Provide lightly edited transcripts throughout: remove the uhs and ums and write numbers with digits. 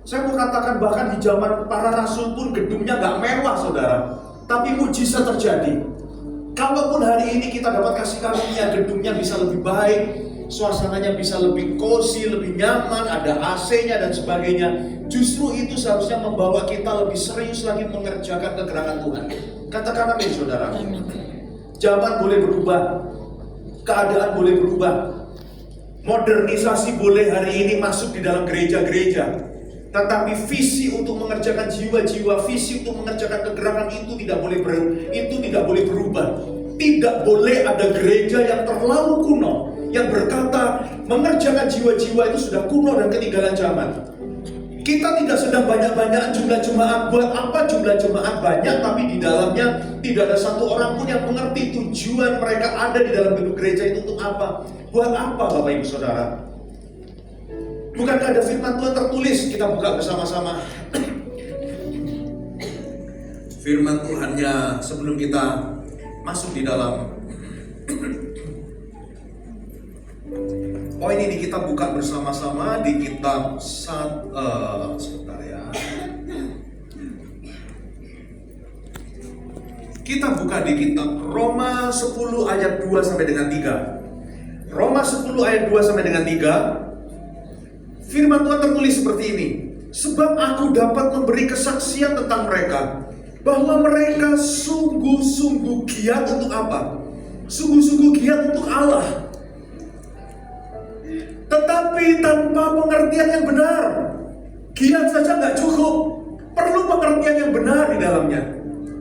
Saya mau katakan bahkan di zaman para rasul pun gedungnya nggak mewah, saudara. Tapi mujizat terjadi. Kalaupun hari ini kita dapat kasih karunia, gedungnya bisa lebih baik, suasananya bisa lebih cozy, lebih nyaman, ada AC-nya dan sebagainya. Justru itu seharusnya membawa kita lebih serius lagi mengerjakan kegerakan Tuhan. Katakan amin, saudara. Zaman boleh berubah, keadaan boleh berubah, modernisasi boleh hari ini masuk di dalam gereja-gereja. Tetapi visi untuk mengerjakan jiwa-jiwa, visi untuk mengerjakan kegerakan itu tidak boleh berubah. Tidak boleh ada gereja yang terlalu kuno, yang berkata mengerjakan jiwa-jiwa itu sudah kuno dan ketinggalan zaman. Kita tidak sedang banyak-banyakan jumlah jemaat. Buat apa jumlah jemaat banyak tapi di dalamnya tidak ada satu orang pun yang mengerti tujuan mereka ada di dalam gedung gereja itu untuk apa? Buat apa, Bapak Ibu Saudara? Bukankah ada firman Tuhan tertulis? Kita buka bersama-sama. Firman Tuhannya sebelum kita masuk di dalam poin ini, kita buka bersama-sama di kitab sebentar ya. Kita buka di kitab Roma 10 ayat 2 sampai dengan 3. Roma 10 ayat 2 sampai dengan 3. Firman Tuhan tertulis seperti ini. Sebab aku dapat memberi kesaksian tentang mereka, bahwa mereka sungguh-sungguh giat untuk apa? Sungguh-sungguh giat untuk Allah. Tetapi tanpa pengertian yang benar. Giat saja nggak cukup, perlu pengertian yang benar di dalamnya.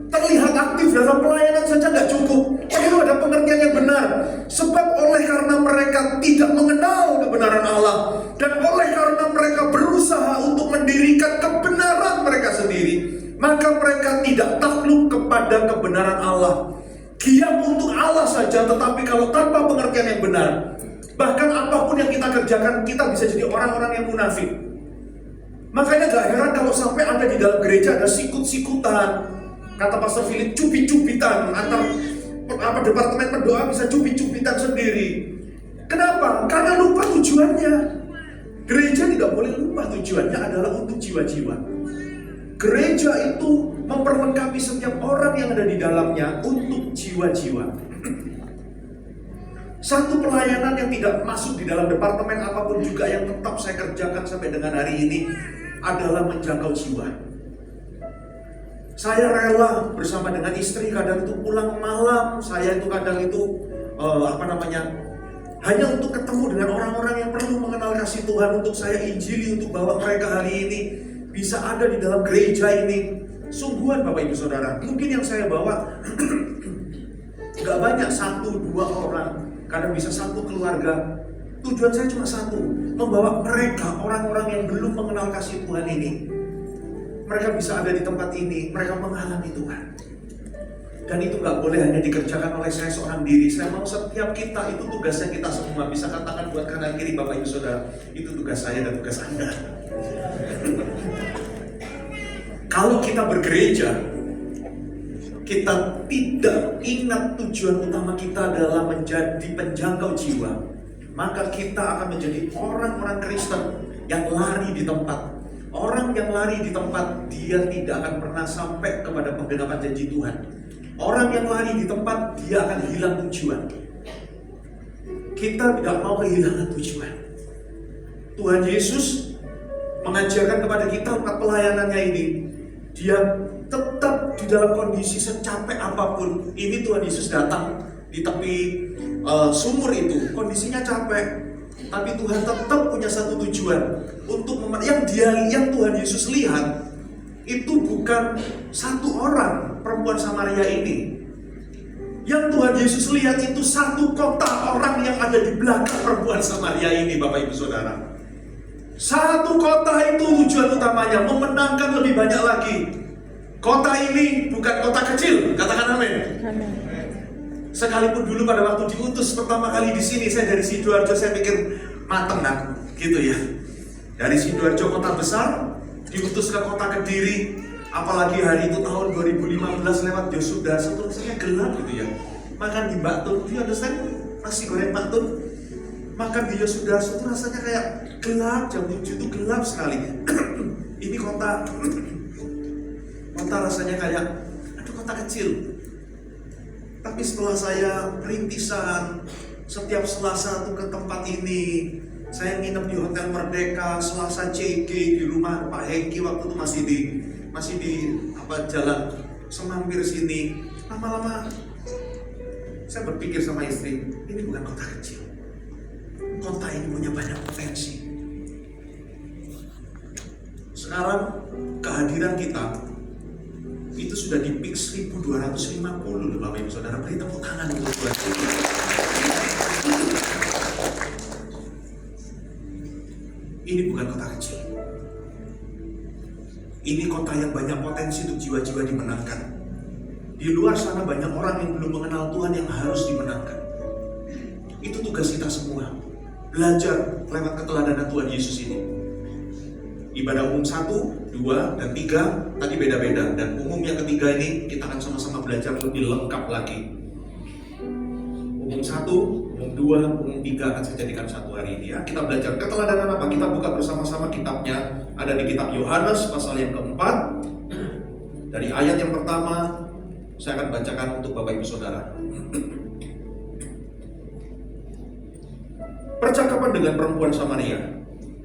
Terlihat aktif dalam pelayanan saja nggak cukup, perlu ada pengertian yang benar. Sebab oleh karena mereka tidak mengenal kebenaran Allah, dan oleh karena mereka berusaha untuk mendirikan kebenaran mereka sendiri, maka mereka tidak takluk kepada kebenaran Allah. Giat untuk Allah saja, tetapi kalau tanpa pengertian yang benar, bahkan apapun yang kita kerjakan, kita bisa jadi orang-orang yang munafik. Makanya gak heran kalau sampai ada di dalam gereja ada sikut-sikutan. Kata Pastor Philip, cubit-cubitan antar departemen pendoa bisa cubit-cubitan sendiri. Kenapa? Karena lupa tujuannya. Gereja tidak boleh lupa tujuannya adalah untuk jiwa-jiwa. Gereja itu memperlengkapi setiap orang yang ada di dalamnya untuk jiwa-jiwa. Satu pelayanan yang tidak masuk di dalam departemen apapun juga yang tetap saya kerjakan sampai dengan hari ini adalah menjangkau jiwa. Saya rela bersama dengan istri kadang itu pulang malam, saya itu kadang itu hanya untuk ketemu dengan orang-orang yang perlu mengenal kasih Tuhan, untuk saya injili, untuk bawa mereka hari ini bisa ada di dalam gereja ini. Sungguhan Bapak Ibu Saudara, mungkin yang saya bawa gak banyak, 1-2 orang, kadang bisa 1 keluarga. Tujuan saya cuma satu, membawa mereka, orang-orang yang belum mengenal kasih Tuhan ini, mereka bisa ada di tempat ini, mereka mengalami Tuhan. Dan itu gak boleh hanya dikerjakan oleh saya seorang diri. Saya mau setiap kita, itu tugasnya kita semua. Bisa katakan buat kanan kiri Bapak Ibu Saudara, itu tugas saya dan tugas Anda. Kalau kita bergereja, kita tidak ingat tujuan utama kita adalah menjadi penjangkau jiwa, maka kita akan menjadi orang-orang Kristen yang lari di tempat. Orang yang lari di tempat, dia tidak akan pernah sampai kepada penggenapan janji Tuhan. Orang yang lari di tempat, dia akan hilang tujuan. Kita tidak mau kehilangan tujuan. Tuhan Yesus mengajarkan kepada kita lewat pelayanannya ini, dia tetap di dalam kondisi secapek apapun. Ini Tuhan Yesus datang di tepi sumur itu, kondisinya capek, tapi Tuhan tetap punya satu tujuan untuk yang Tuhan Yesus lihat itu bukan satu orang perempuan Samaria ini. Yang Tuhan Yesus lihat itu satu kota orang yang ada di belakang perempuan Samaria ini, Bapak Ibu Saudara. Satu kota itu tujuan utamanya, memenangkan lebih banyak lagi. Kota ini bukan kota kecil, katakan amin. Sekalipun dulu pada waktu diutus pertama kali di sini, saya dari Sidoarjo, saya pikir mateng aku, gitu ya. Dari Sidoarjo kota besar, diutus ke kota Kediri, apalagi hari itu tahun 2015 lewat Yosudarso, rasanya gelap gitu ya. Makan di Mbak Tun, you understand? Nasi goreng Mbak Tun, makan di Yosudarso itu rasanya kayak gelap, jam 7 itu gelap sekali. kota rasanya kayak, aduh kota kecil. Tapi setelah saya rintisan, setiap Selasa tuh ke tempat ini, saya nginep di Hotel Merdeka, Selasa CG di rumah Pak Hengki waktu itu masih di jalan Semampir sini. Lama-lama saya berpikir sama istri, ini bukan kota kecil. Kota ini punya banyak potensi. Sekarang kehadiran kita itu sudah di peak 1250 loh Bapak Ibu Saudara. Beri tepuk tangan untuk Tuhan. Ini bukan kota kecil. Ini kota yang banyak potensi untuk jiwa-jiwa dimenangkan. Di luar sana banyak orang yang belum mengenal Tuhan yang harus dimenangkan. Itu tugas kita semua. Belajar lewat keteladanan Tuhan Yesus ini. Ibadah umum 1, 2, dan 3 tadi beda-beda. Dan umum yang ketiga ini kita akan sama-sama belajar lebih lengkap lagi. Umum 1, umum 2, umum 3 akan saya jadikan satu hari ini ya. Kita belajar keteladanan apa? Kita buka bersama-sama kitabnya. Ada di kitab Yohanes pasal yang keempat. Dari ayat yang pertama saya akan bacakan untuk Bapak Ibu Saudara. Percakapan dengan perempuan Samaria.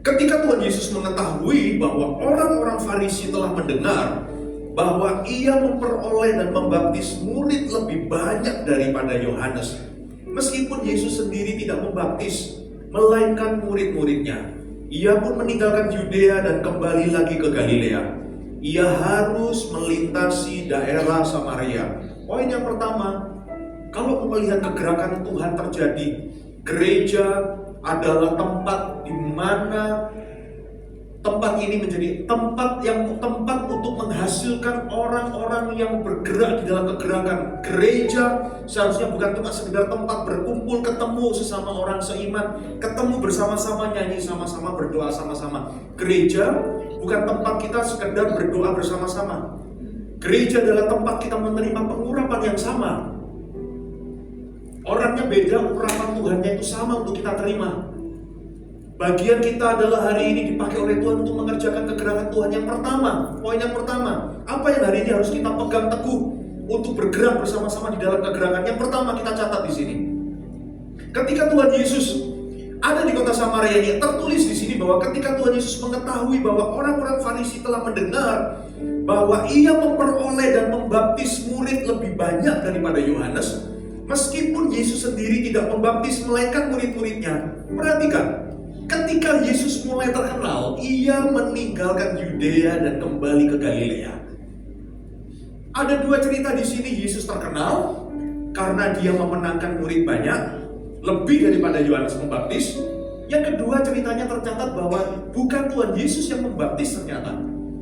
Ketika Tuhan Yesus mengetahui bahwa orang-orang Farisi telah mendengar bahwa ia memperoleh dan membaptis murid lebih banyak daripada Yohanes, meskipun Yesus sendiri tidak membaptis, melainkan murid-muridnya, ia pun meninggalkan Yudea dan kembali lagi ke Galilea. Ia harus melintasi daerah Samaria. Poin yang pertama, kalau melihat kegerakan Tuhan terjadi, gereja adalah tempat di mana tempat ini menjadi tempat untuk menghasilkan orang-orang yang bergerak di dalam kegerakan. Gereja seharusnya bukan cuma sekedar tempat berkumpul, ketemu sesama orang seiman, ketemu bersama-sama, nyanyi sama-sama, berdoa sama-sama. Gereja bukan tempat kita sekedar berdoa bersama-sama. Gereja adalah tempat kita menerima pengurapan yang sama. Orangnya beda, urapan Tuhannya itu sama untuk kita terima. Bagian kita adalah hari ini dipakai oleh Tuhan untuk mengerjakan kegerakan Tuhan. Yang pertama, poin yang pertama, apa yang hari ini harus kita pegang teguh untuk bergerak bersama-sama di dalam kegerakan? Yang pertama kita catat di sini. Ketika Tuhan Yesus ada di kota Samaria ini, tertulis di sini bahwa ketika Tuhan Yesus mengetahui bahwa orang-orang Farisi telah mendengar bahwa ia memperoleh dan membaptis murid lebih banyak daripada Yohanes, meskipun Yesus sendiri tidak membaptis melainkan murid-muridnya. Perhatikan, ketika Yesus mulai terkenal, ia meninggalkan Yudea dan kembali ke Galilea. Ada dua cerita di sini. Yesus terkenal karena dia memenangkan murid banyak, lebih daripada Yohanes membaptis. Yang kedua, ceritanya tercatat bahwa bukan Tuhan Yesus yang membaptis ternyata.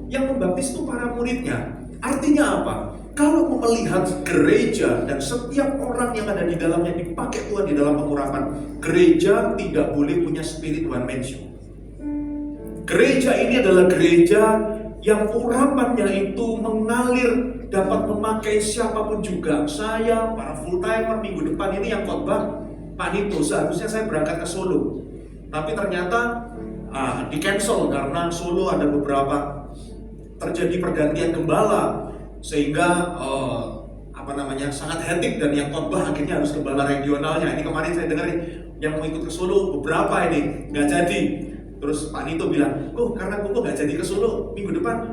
Yang membaptis itu para muridnya. Artinya apa? Kalau melihat gereja dan setiap orang yang ada di dalamnya dipakai Tuhan di dalam pengurapan, gereja tidak boleh punya spirit one man show. Gereja ini adalah gereja yang urapannya itu mengalir, dapat memakai siapapun juga. Saya, para full timer, minggu depan ini yang khotbah Pak Nito, seharusnya saya berangkat ke Solo, tapi ternyata di cancel karena Solo ada beberapa terjadi pergantian gembala, sehingga sangat hektik, dan yang khotbah akhirnya harus gembala regionalnya. Ini kemarin saya dengar yang mau ikut ke Solo beberapa ini nggak jadi. Terus Pak Nito bilang, karena Koko nggak jadi ke Solo minggu depan,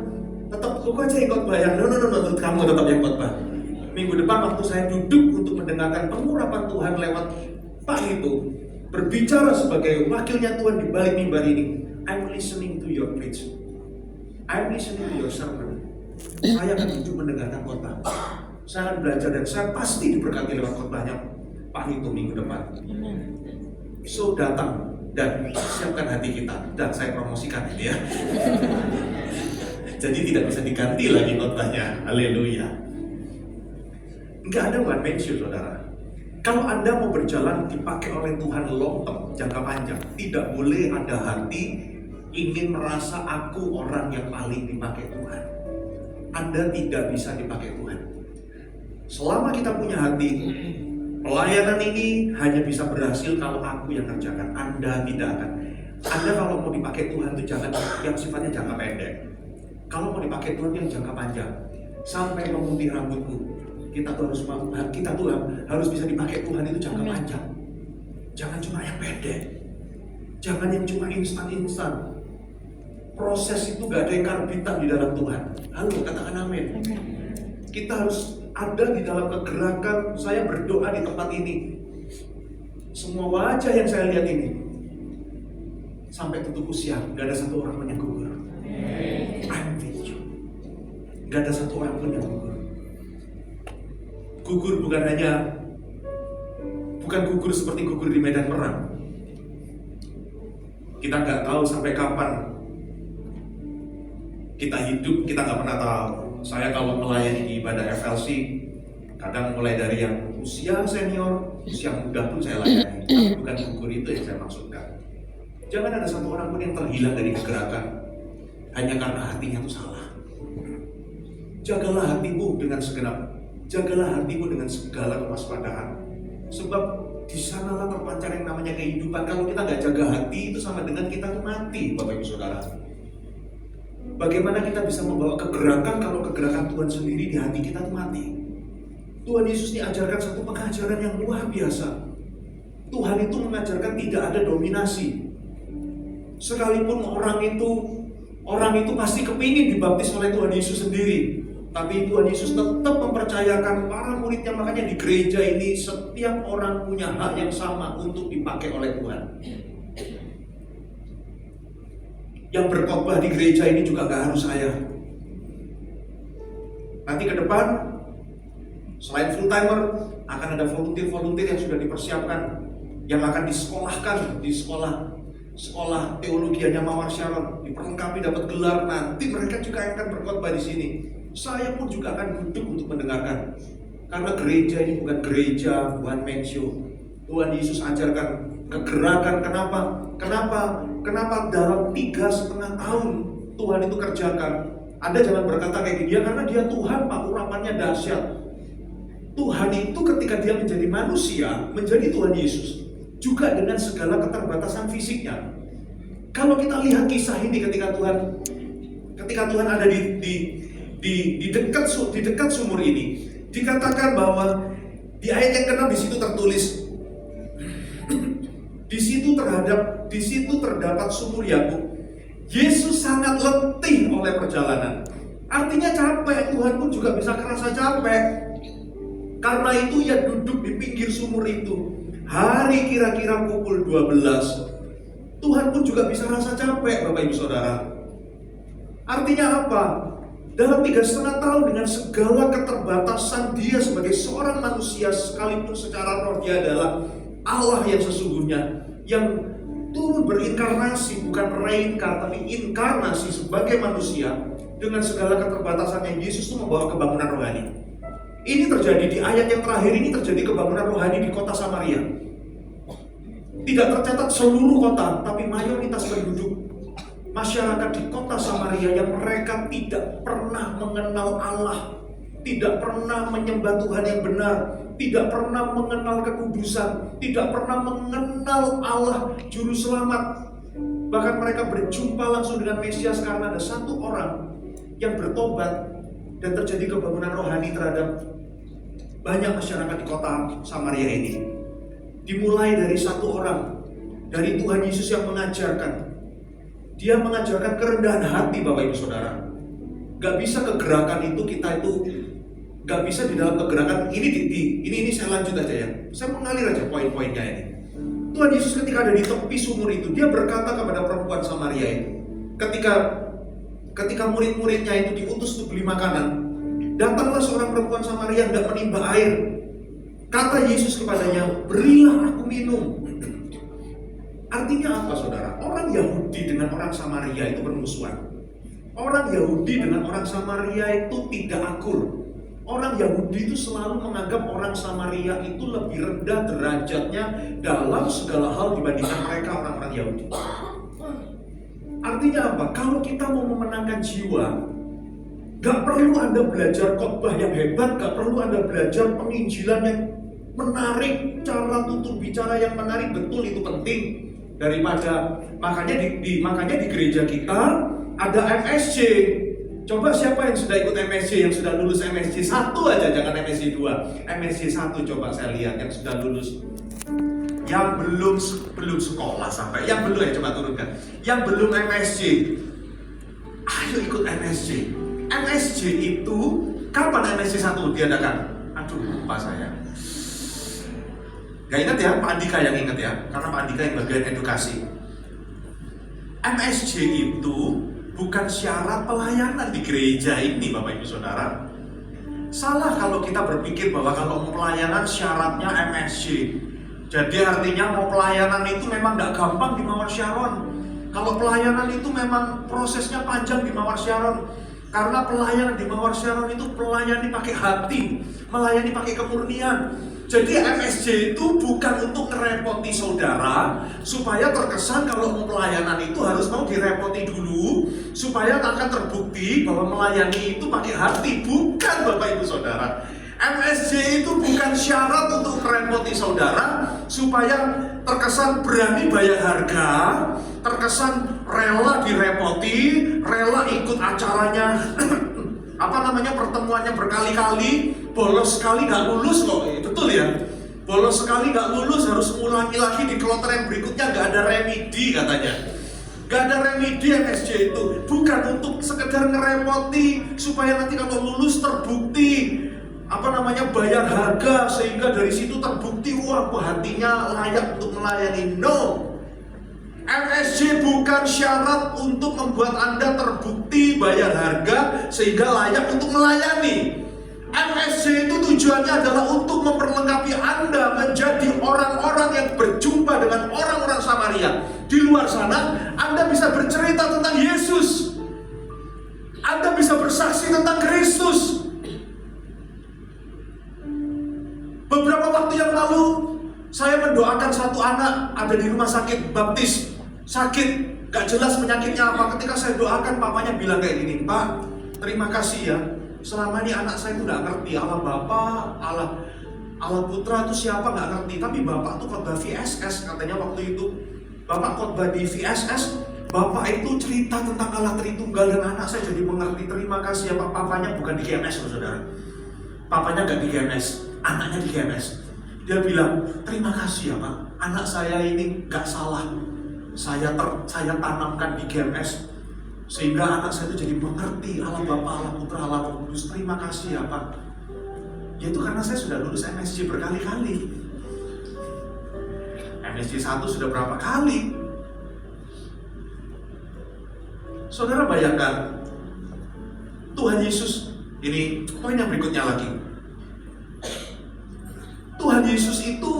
tetap Koko aja yang khotbah. No, kamu tetap yang khotbah. Minggu depan waktu saya duduk untuk mendengarkan pengurapan Tuhan lewat Pak Nito berbicara sebagai wakilnya Tuhan di balik mimbar ini, I'm listening to your preach, I'm listening to your sermon. Saya akan duduk mendengarkan khotbah. Saya akan belajar dan saya pasti diberkati lewat khotbahnya Pak Nito minggu depan. So datang dan siapkan hati kita, dan saya promosikan ini ya. Jadi tidak bisa diganti lagi khotbahnya. Haleluya. Enggak ada one man show, saudara. Kalau Anda mau berjalan dipakai oleh Tuhan long term, jangka panjang, tidak boleh ada hati ingin merasa aku orang yang paling dipakai Tuhan. Anda tidak bisa dipakai Tuhan. Selama kita punya hati, pelayanan ini hanya bisa berhasil kalau aku yang kerjakan. Anda tidak akan. Anda kalau mau dipakai Tuhan itu jangan yang sifatnya jangka pendek. Kalau mau dipakai Tuhan yang jangka panjang, sampai memutih rambutku, kita tuh harus bisa dipakai Tuhan itu jangka panjang. Jangan cuma yang pendek, jangan yang cuma instan. Proses itu gak ada yang karbitan di dalam Tuhan. Halo, katakan amin. Kita harus ada di dalam kegerakan. Saya berdoa di tempat ini, semua wajah yang saya lihat ini, sampai tutup usia, gak ada satu orang pun yang gugur. I'm with you. Gak ada satu orang pun yang gugur. Gugur bukan gugur seperti gugur di medan perang. Kita nggak tahu sampai kapan kita hidup, kita nggak pernah tahu. Saya kalau melayani di ibadah FLC, kadang mulai dari yang usia senior, usia muda pun saya layani. Tapi bukan gugur itu yang saya maksudkan. Jangan ada satu orang pun yang terhilang dari kegerakan hanya karena hatinya itu salah. Jagalah hatimu dengan segenap, jagalah hatimu dengan segala kewaspadaan. Sebab di sanalah terpancar yang namanya kehidupan. Kalau kita nggak jaga hati, itu sama dengan kita tuh mati, Bapak Ibu Saudara. Bagaimana kita bisa membawa kegerakan kalau kegerakan Tuhan sendiri di hati kita tuh mati? Tuhan Yesus ini ajarkan satu pengajaran yang luar biasa. Tuhan itu mengajarkan tidak ada dominasi. Sekalipun orang itu pasti kepingin dibaptis oleh Tuhan Yesus sendiri, tapi Tuhan Yesus tetap mempercayakan para muridnya. Makanya di gereja ini setiap orang punya hak yang sama untuk dipakai oleh Tuhan. Yang berkhotbah di gereja ini juga gak harus saya. Nanti ke depan, selain full timer, akan ada volunteer yang sudah dipersiapkan, yang akan disekolahkan di sekolah teologianya Mawar Sharon, diperlengkapi dapat gelar. Nanti mereka juga akan berkhotbah di sini. Saya pun juga akan duduk untuk mendengarkan. Karena gereja ini bukan gereja one man show. Tuhan Yesus ajarkan kegerakan. Kenapa dalam 3,5 tahun Tuhan itu kerjakan? Anda jangan berkata kayak gini, ya karena dia Tuhan, Pak, urapannya dahsyat. Tuhan itu ketika dia menjadi manusia, menjadi Tuhan Yesus, juga dengan segala keterbatasan fisiknya. Kalau kita lihat kisah ini ketika Tuhan ada di dekat sumur ini, dikatakan bahwa di ayat yang ke-6 di situ tertulis, di situ terdapat sumur Yakub. Yesus sangat letih oleh perjalanan. Artinya capek. Tuhan pun juga bisa kerasa capek. Karena itu ia duduk di pinggir sumur itu. Hari kira-kira pukul 12. Tuhan pun juga bisa rasa capek, Bapak Ibu Saudara. Artinya apa? Dalam 3,5 tahun dengan segala keterbatasan dia sebagai seorang manusia, sekalipun secara roh dia adalah Allah yang sesungguhnya, yang turun berinkarnasi, bukan reinkarnasi, tapi inkarnasi sebagai manusia. Dengan segala keterbatasan yang Yesus itu membawa kebangunan rohani. Ini terjadi di ayat yang terakhir ini, terjadi kebangunan rohani di kota Samaria. Tidak tercatat seluruh kota, tapi mayoritas penduduk masyarakat di kota Samaria yang mereka tidak pernah mengenal Allah, tidak pernah menyembah Tuhan yang benar, tidak pernah mengenal kekudusan, tidak pernah mengenal Allah Juru Selamat. Bahkan mereka berjumpa langsung dengan Mesias karena ada satu orang yang bertobat dan terjadi kebangunan rohani terhadap banyak masyarakat di kota Samaria ini. Dimulai dari satu orang, dari Tuhan Yesus yang mengajarkan. Dia mengajarkan kerendahan hati, Bapak Ibu Saudara. Gak bisa kegerakan itu, kita itu gak bisa di dalam kegerakan ini saya lanjut aja ya. Saya mengalir aja poin-poinnya ini. Tuhan Yesus ketika ada di tepi sumur itu, dia berkata kepada perempuan Samaria itu, ketika murid-muridnya itu diutus untuk beli makanan, datanglah seorang perempuan Samaria yang tidak menimba air. Kata Yesus kepadanya, berilah aku minum. Artinya apa, saudara? Orang Yahudi dengan orang Samaria itu bermusuhan. Orang Yahudi dengan orang Samaria itu tidak akur. Orang Yahudi itu selalu menganggap orang Samaria itu lebih rendah derajatnya dalam segala hal dibandingkan mereka orang-orang Yahudi. Artinya apa? Kalau kita mau memenangkan jiwa, gak perlu Anda belajar khotbah yang hebat, gak perlu Anda belajar penginjilan yang menarik, cara tutur bicara yang menarik, betul itu penting. Makanya di gereja kita ada MSC, Coba siapa yang sudah ikut MSC, yang sudah lulus MSC 1 aja, jangan MSC 2. MSC 1 coba saya lihat yang sudah lulus. Yang belum sekolah sampai, yang belum ya coba turunkan. Yang belum MSC, ayo ikut MSC. MSC itu kapan MSC 1 diadakan? Aduh lupa saya. Gak ingat ya, Pak Andika yang ingat ya, karena Pak Andika yang bagian edukasi. MSC itu bukan syarat pelayanan di gereja ini, Bapak Ibu Saudara. Salah kalau kita berpikir bahwa kalau mau pelayanan syaratnya MSC. Jadi artinya mau pelayanan itu memang gak gampang di Mawar Sharon. Kalau pelayanan itu memang prosesnya panjang di Mawar Sharon. Karena pelayanan di Mawar Sharon itu melayani pakai hati, melayani pakai kemurnian. Jadi MSC itu bukan untuk ngerepoti saudara supaya terkesan kalau mau pelayanan itu harus mau direpoti dulu supaya akan terbukti bahwa melayani itu pakai hati. Bukan, Bapak Ibu Saudara. MSC itu bukan syarat untuk merepoti saudara supaya terkesan berani bayar harga, terkesan rela direpoti, rela ikut acaranya pertemuannya berkali-kali, bolos sekali gak lulus kok. Betul ya? Bolos sekali gak lulus, harus ulangi lagi di kloter yang berikutnya, gak ada remedi katanya. Gak ada remedi. MSC itu bukan untuk sekedar ngerepoti supaya nanti kalau lulus terbukti bayar harga sehingga dari situ terbukti wah hatinya layak untuk melayani. No. MSC bukan syarat untuk membuat Anda terbukti bayar harga sehingga layak untuk melayani. MSC itu tujuannya adalah untuk memperlengkapi Anda menjadi orang-orang yang berjumpa dengan orang-orang Samaria. Di luar sana Anda bisa bercerita tentang Yesus, Anda bisa bersaksi tentang Kristus. Beberapa waktu yang lalu saya mendoakan satu anak ada di rumah sakit baptis, sakit, gak jelas penyakitnya apa. Ketika saya doakan, papanya bilang kayak gini, Pak, terima kasih ya, selama ini anak saya itu gak ngerti Allah Bapa, Allah Putra itu siapa gak ngerti. Tapi Bapak tuh khotbah VSS katanya waktu itu. Bapak khotbah di VSS, Bapak itu cerita tentang Allah Tritunggal dan anak saya jadi mengerti. Terima kasih ya Pak. Papanya bukan di GMS loh saudara, papanya gak di GMS, anaknya di GMS. Dia bilang, terima kasih ya Pak, anak saya ini gak salah. Saya tanamkan di GMS sehingga anak saya itu jadi mengerti Allah Bapa, Allah Putra, Allah Roh Kudus. Terima kasih ya Pak. Yaitu karena saya sudah lulus MSC berkali-kali. MSC 1 sudah berapa kali? Saudara bayangkan, Tuhan Yesus, ini poin yang berikutnya lagi. Tuhan Yesus itu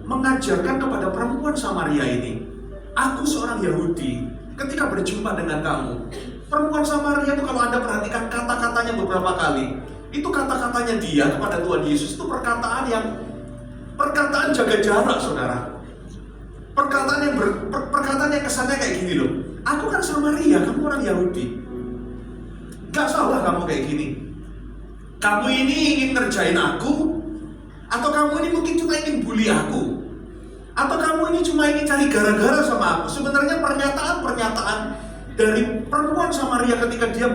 mengajarkan kepada perempuan Samaria ini, aku seorang Yahudi, ketika berjumpa dengan kamu. Perempuan Samaria itu kalau Anda perhatikan kata-katanya beberapa kali, itu kata-katanya dia kepada Tuhan Yesus itu perkataan jaga jarak, saudara. Perkataan yang kesannya kayak gini loh. Aku kan Samaria, kamu orang Yahudi. Gak salah kamu kayak gini. Kamu ini ingin ngerjain aku, atau kamu ini mungkin cuma ingin bully aku, atau kamu ini cuma ingin cari gara-gara sama aku. Sebenarnya pernyataan dari perempuan Samaria ketika dia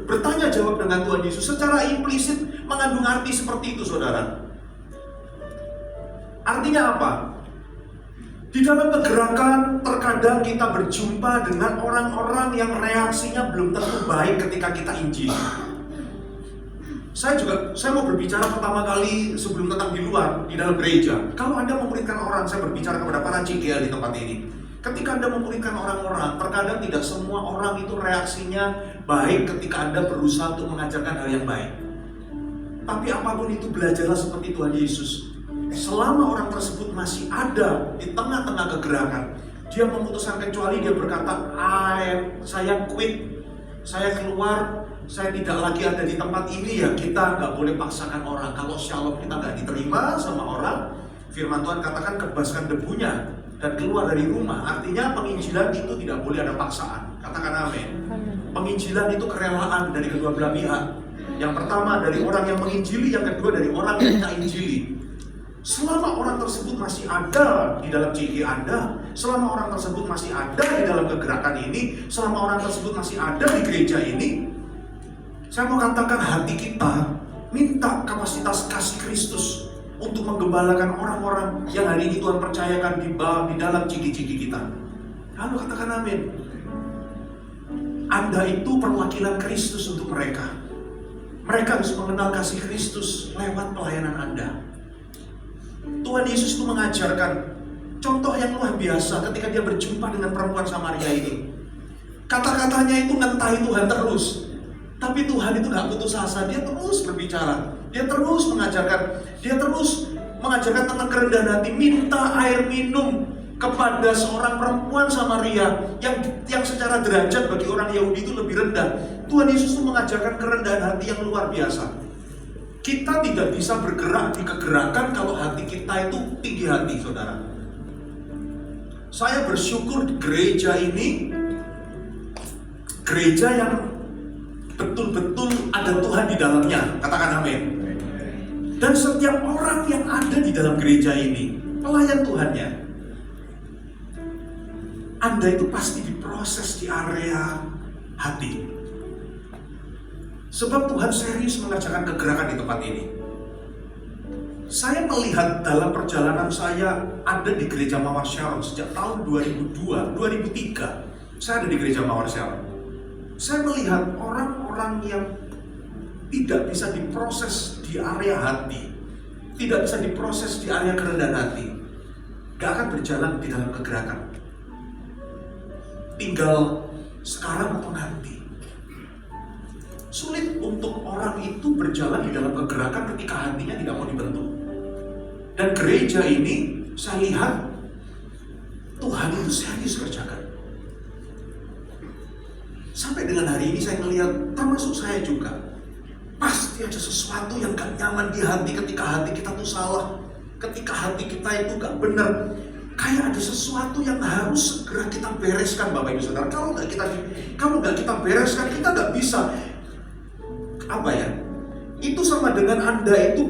bertanya jawab dengan Tuhan Yesus secara implisit mengandung arti seperti itu, saudara. Artinya apa? Di dalam kegerakan terkadang kita berjumpa dengan orang-orang yang reaksinya belum tentu baik ketika kita Injil. Saya mau berbicara pertama kali sebelum tentang di luar, di dalam gereja. Kalau Anda memuridkan orang, saya berbicara kepada para CGA di tempat ini. Ketika Anda memuridkan orang-orang, terkadang tidak semua orang itu reaksinya baik ketika Anda berusaha untuk mengajarkan hal yang baik. Tapi apapun itu, belajarlah seperti Tuhan Yesus. Selama orang tersebut masih ada di tengah-tengah kegerakan, dia memutuskan, kecuali dia berkata, saya quit, saya keluar, saya tidak lagi ada di tempat ini, ya kita nggak boleh paksakan orang. Kalau shalom kita nggak diterima sama orang, firman Tuhan katakan kebaskan debunya dan keluar dari rumah. Artinya penginjilan itu tidak boleh ada paksaan. Katakan amin. Penginjilan itu kerelaan dari kedua belah pihak. Yang pertama dari orang yang menginjili, yang kedua dari orang yang kita injili. Selama orang tersebut masih ada di dalam CG Anda, selama orang tersebut masih ada di dalam kegerakan ini, selama orang tersebut masih ada di gereja ini, Saya mau katakan hati kita minta kapasitas kasih Kristus untuk menggembalakan orang-orang yang hari ini Tuhan percayakan di dalam ciki-ciki kita. Lalu katakan amin. Anda itu perwakilan Kristus untuk mereka. Mereka harus mengenal kasih Kristus lewat pelayanan Anda. Tuhan Yesus itu mengajarkan contoh yang luar biasa ketika dia berjumpa dengan perempuan Samaria ini. Kata-katanya itu ngentahi Tuhan terus. Tapi Tuhan itu gak putus asa, dia terus berbicara, dia terus mengajarkan tentang kerendahan hati, minta air minum kepada seorang perempuan Samaria yang secara derajat bagi orang Yahudi itu lebih rendah. Tuhan Yesus itu mengajarkan kerendahan hati yang luar biasa. Kita tidak bisa bergerak di kegerakan kalau hati kita itu tinggi hati, saudara. Saya bersyukur di gereja ini, gereja yang betul-betul ada Tuhan di dalamnya, katakan amin. Dan setiap orang yang ada di dalam gereja ini, pelayan Tuhannya, Anda itu pasti diproses di area hati. Sebab Tuhan serius mengerjakan kegerakan di tempat ini. Saya melihat dalam perjalanan saya ada di gereja Mawar Shalom sejak tahun 2003, saya ada di gereja Mawar Shalom. Saya melihat orang-orang yang tidak bisa diproses di area hati, tidak bisa diproses di area kerendahan hati, gak akan berjalan di dalam kegerakan. Tinggal sekarang atau nanti. Sulit untuk orang itu berjalan di dalam kegerakan ketika hatinya tidak mau dibentuk. Dan gereja ini saya lihat Tuhan itu serius kerjakan. Sampai dengan hari ini saya melihat, termasuk saya juga, pasti ada sesuatu yang gak nyaman di hati ketika hati kita tuh salah, ketika hati kita itu gak benar. Kayak ada sesuatu yang harus segera kita bereskan, Bapak Ibu Saudara. Kalau nggak kita bereskan, kita nggak bisa. Apa ya? Itu sama dengan Anda itu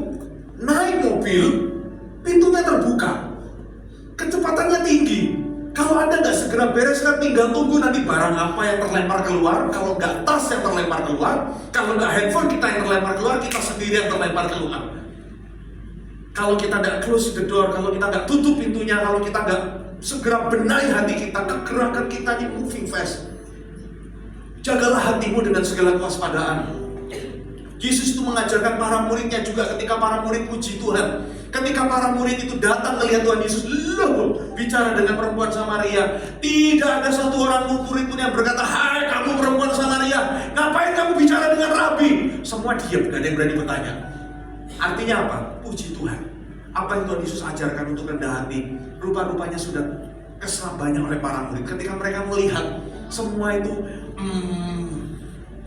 naik mobil, pintunya terbuka, kecepatannya tinggi. Kalau Anda nggak segera bereskan, tinggal tunggu nanti barang apa yang terlempar keluar. Kalau nggak tas yang terlempar keluar, kalau nggak handphone kita yang terlempar keluar, kita sendiri yang terlempar keluar. Kalau kita nggak close the door, kalau kita nggak tutup pintunya, kalau kita nggak segera benahi hati kita, kegerakan kita ini moving fast. Jagalah hatimu dengan segala kewaspadaan. Yesus itu mengajarkan para muridnya juga ketika para murid puji Tuhan. Ketika para murid itu datang melihat Tuhan Yesus, bicara dengan perempuan Samaria. Tidak ada satu orang murid pun yang berkata, "Hai kamu perempuan Samaria, ngapain kamu bicara dengan Rabi?" Semua diam, gak ada yang berani bertanya. Artinya apa? Puji Tuhan. Apa yang Tuhan Yesus ajarkan untuk rendah hati, rupa-rupanya sudah keserap banyak oleh para murid. Ketika mereka melihat semua itu,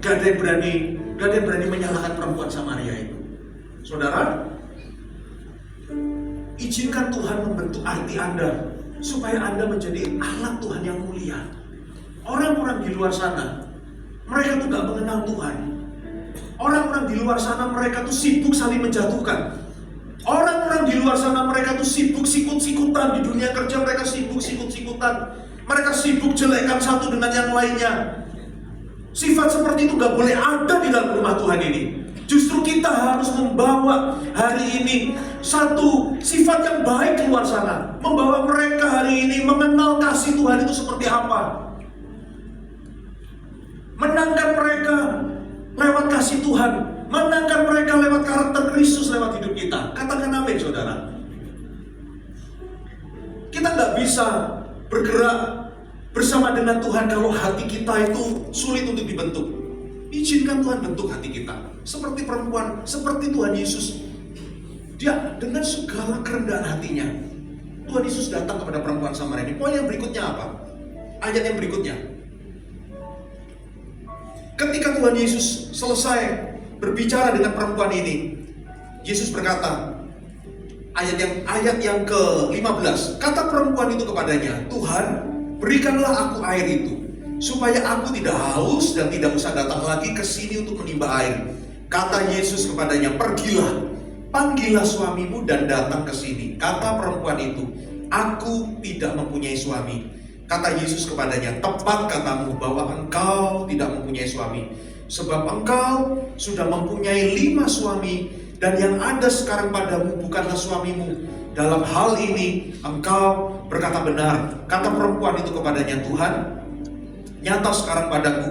gak ada yang berani menyalahkan perempuan Samaria itu. Saudara, izinkan Tuhan membentuk hati Anda supaya Anda menjadi alat Tuhan yang mulia. Orang-orang di luar sana, mereka tuh gak mengenal Tuhan. Orang-orang di luar sana mereka tuh sibuk saling menjatuhkan. Orang-orang di luar sana mereka tuh sibuk sikut-sikutan. Di dunia kerja mereka sibuk sikut-sikutan. Mereka sibuk jelekkan satu dengan yang lainnya. Sifat seperti itu gak boleh ada di dalam rumah Tuhan ini. Justru kita harus membawa hari ini satu sifat yang baik keluar sana. Membawa mereka hari ini mengenal kasih Tuhan itu seperti apa. Menangkan mereka lewat kasih Tuhan. Menangkan mereka lewat karakter Kristus lewat hidup kita. Katakan amin, saudara. Kita gak bisa bergerak bersama dengan Tuhan kalau hati kita itu sulit untuk dibentuk. Izinkan Tuhan bentuk hati kita. Seperti perempuan, seperti Tuhan Yesus. Dia dengan segala kerendahan hatinya, Tuhan Yesus datang kepada perempuan Samaria ini. Poin yang berikutnya apa? Ayat yang berikutnya. Ketika Tuhan Yesus selesai berbicara dengan perempuan ini, Yesus berkata, ayat yang ke-15, kata perempuan itu kepadanya, "Tuhan, berikanlah aku air itu, supaya aku tidak haus dan tidak usah datang lagi ke sini untuk menimba air." Kata Yesus kepadanya, "Pergilah, panggillah suamimu dan datang ke sini." Kata perempuan itu, "Aku tidak mempunyai suami." Kata Yesus kepadanya, "Tepat katamu bahwa engkau tidak mempunyai suami. Sebab engkau sudah mempunyai 5 suami, dan yang ada sekarang padamu bukanlah suamimu. Dalam hal ini engkau berkata benar. Kata perempuan itu kepadanya, Tuhan, nyata sekarang padaku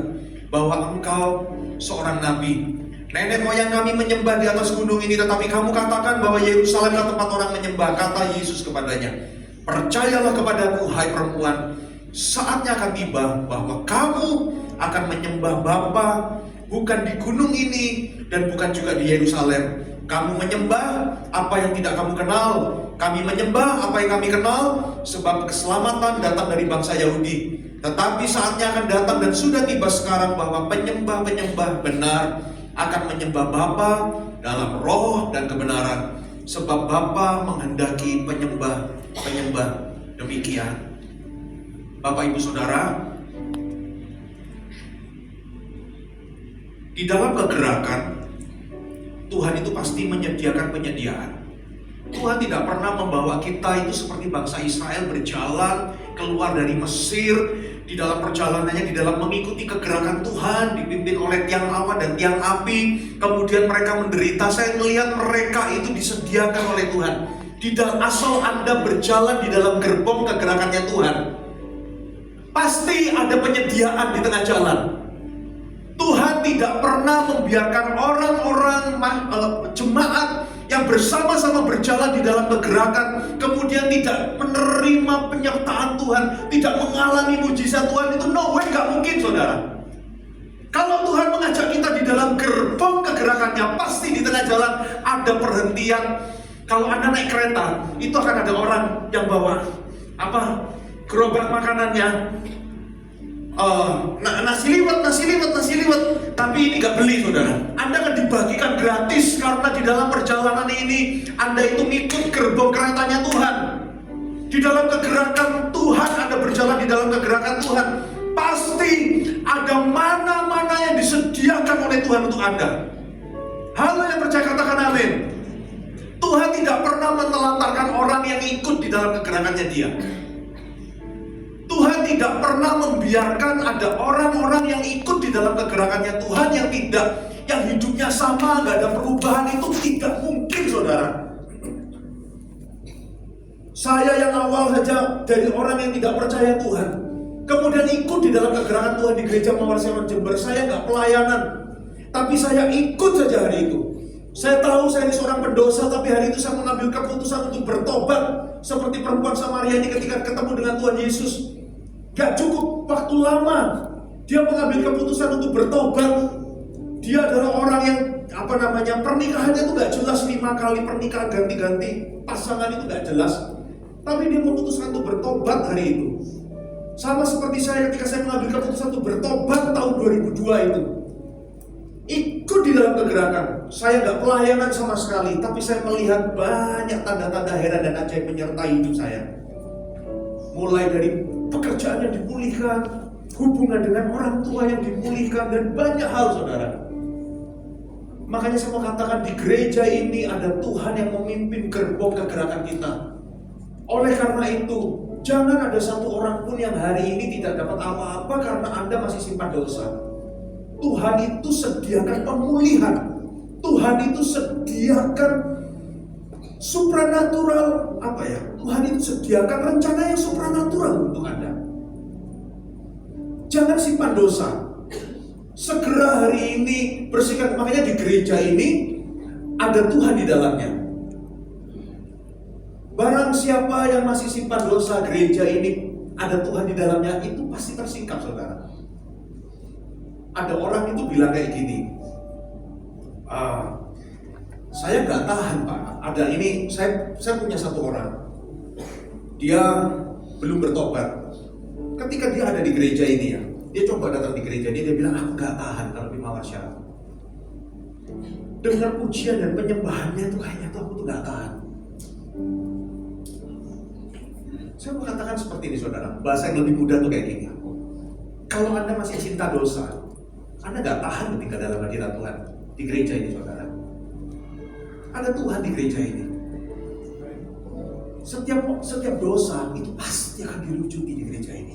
bahwa engkau seorang nabi. Nenek moyang kami menyembah di atas gunung ini, tetapi kamu katakan bahwa Yerusalemlah tempat orang menyembah. Kata Yesus kepadanya, percayalah kepadaku, hai perempuan, saatnya akan tiba bahwa kamu akan menyembah Bapa bukan di gunung ini dan bukan juga di Yerusalem. Kamu menyembah apa yang tidak kamu kenal, kami menyembah apa yang kami kenal, sebab keselamatan datang dari bangsa Yahudi. Tetapi saatnya akan datang dan sudah tiba sekarang bahwa penyembah-penyembah benar akan menyembah Bapa dalam roh dan kebenaran, sebab Bapa menghendaki penyembah-penyembah demikian. Bapak Ibu Saudara, di dalam kegerakan Tuhan itu pasti menyediakan penyediaan. Tuhan tidak pernah membawa kita itu seperti bangsa Israel berjalan keluar dari Mesir. Di dalam perjalanannya, di dalam mengikuti kegerakan Tuhan, dipimpin oleh tiang awan dan tiang api. Kemudian mereka menderita. Saya melihat mereka itu disediakan oleh Tuhan. Di dalam asal Anda berjalan di dalam gerbong kegerakannya Tuhan, pasti ada penyediaan di tengah jalan. Tuhan tidak pernah membiarkan orang-orang jemaat yang bersama-sama berjalan di dalam kegerakan kemudian tidak menerima penyertaan Tuhan, tidak mengalami mujizat Tuhan. Itu no way, gak mungkin saudara. Kalau Tuhan mengajak kita di dalam gerbong kegerakannya, pasti di tengah jalan ada perhentian. Kalau Anda naik kereta, itu akan ada orang yang bawa gerobak makanannya, nasi liwet, tapi ini gak beli saudara. Anda akan dibagikan gratis karena di dalam perjalanan ini Anda itu ngikut gerbong keretanya Tuhan. Di dalam kegerakan Tuhan, Anda berjalan di dalam kegerakan Tuhan, pasti ada mana-mana yang disediakan oleh Tuhan untuk Anda. Halo yang percaya katakan amin. Tuhan tidak pernah menelantarkan orang yang ikut di dalam kegerakannya Dia. Tuhan tidak pernah membiarkan ada orang-orang yang ikut di dalam kegerakannya Tuhan yang hidupnya sama, gak ada perubahan. Itu tidak mungkin saudara. Saya yang awal saja dari orang yang tidak percaya Tuhan, kemudian ikut di dalam kegerakan Tuhan di gereja Mawar Sion Jember. Saya gak pelayanan, tapi saya ikut saja hari itu. Saya tahu saya ini seorang pendosa, tapi hari itu saya mengambil keputusan untuk bertobat. Seperti perempuan Samaria ini ketika ketemu dengan Tuhan Yesus. Gak cukup waktu lama, dia mengambil keputusan untuk bertobat. Dia adalah orang yang pernikahannya itu gak jelas, 5 kali pernikahan ganti-ganti pasangan itu gak jelas. Tapi dia memutuskan untuk bertobat hari itu. Sama seperti saya ketika saya mengambil keputusan untuk bertobat tahun 2002 itu. Ikut di dalam kegerakan. Saya gak pelayanan sama sekali, tapi saya melihat banyak tanda-tanda heran dan ajaib menyertai hidup saya. Mulai dari pekerjaan yang dipulihkan, hubungan dengan orang tua yang dipulihkan, dan banyak hal saudara. Makanya saya mau katakan di gereja ini ada Tuhan yang memimpin gerbong kegerakan kita. Oleh karena itu, jangan ada satu orang pun yang hari ini tidak dapat apa-apa karena Anda masih simpan dosa. Tuhan itu sediakan pemulihan. Tuhan itu sediakan supranatural, Tuhan itu sediakan rencana yang supranatural untuk Anda. Jangan simpan dosa. Segera hari ini bersihkan. Makanya di gereja ini ada Tuhan di dalamnya. Barang siapa yang masih simpan dosa, gereja ini ada Tuhan di dalamnya, itu pasti tersingkap saudara. Ada orang itu bilang kayak gini, saya nggak tahan Pak. Ada ini, saya punya satu orang, dia belum bertobat. Ketika dia ada di gereja ini ya, dia coba datang di gereja ini, dia bilang aku nggak tahan kalau di Mawar Syaraf. Dengar pujian dan penyembahannya tuh kayaknya tuh aku tuh nggak tahan. Saya mau katakan seperti ini saudara, bahasa yang lebih mudah tuh kayak gini. Kalau Anda masih cinta dosa, Anda nggak tahan ketika dalam hadirat Tuhan di gereja ini saudara. Ada Tuhan di gereja ini. Setiap dosa itu pasti akan dilucuti di gereja ini.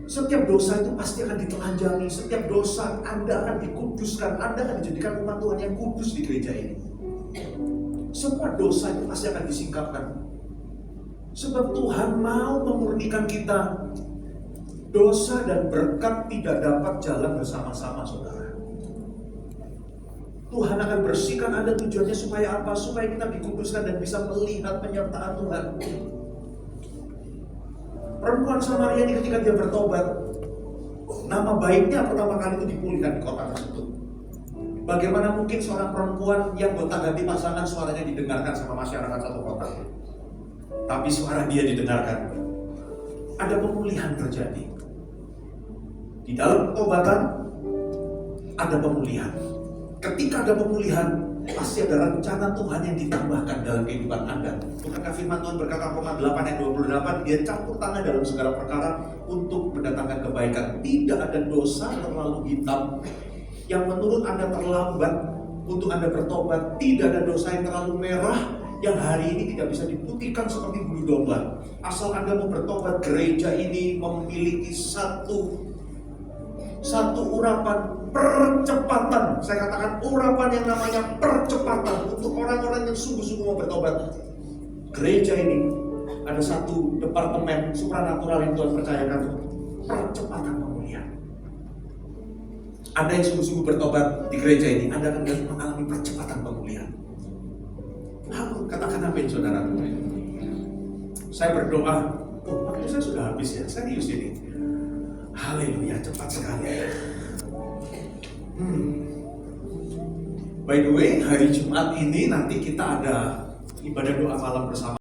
Setiap dosa itu pasti akan ditelanjangi. Setiap dosa Anda akan dikuduskan. Anda akan dijadikan umat Tuhan yang kudus di gereja ini. Semua dosa itu pasti akan disingkapkan. Sebab Tuhan mau memurnikan kita. Dosa dan berkat tidak dapat jalan bersama-sama, saudara. Tuhan akan bersihkan Anda, tujuannya supaya apa? Supaya kita dikuduskan dan bisa melihat penyertaan Tuhan. Perempuan Samaria ini ketika dia bertobat, nama baiknya pertama kali itu dipulihkan di kota tersebut. Bagaimana mungkin seorang perempuan yang gonta-ganti pasangan suaranya didengarkan sama masyarakat satu kota? Tapi suara dia didengarkan. Ada pemulihan terjadi. Di dalam pertobatan ada pemulihan. Ketika ada pemulihan, pasti ada rencana Tuhan yang ditambahkan dalam kehidupan Anda. Bukankah firman Tuhan berkata Roma 8 ayat 28, dia campur tangan dalam segala perkara untuk mendatangkan kebaikan. Tidak ada dosa terlalu hitam yang menurut Anda terlambat untuk Anda bertobat. Tidak ada dosa yang terlalu merah yang hari ini tidak bisa diputihkan seperti bulu domba. Asal Anda mau bertobat, gereja ini memiliki satu urapan percepatan. Saya katakan urapan yang namanya percepatan untuk orang-orang yang sungguh-sungguh mau bertobat. Gereja ini ada satu departemen supranatural yang Tuhan percayakan, percepatan pemulihan. Anda yang sungguh-sungguh bertobat di gereja ini, Anda akan mengalami percepatan pemulihan. Katakan amin, saudara. Saya berdoa. Waktu saya sudah habis ya, serius ini. Haleluya, cepat sekali. By the way, hari Jumat ini nanti kita ada ibadah doa malam bersama.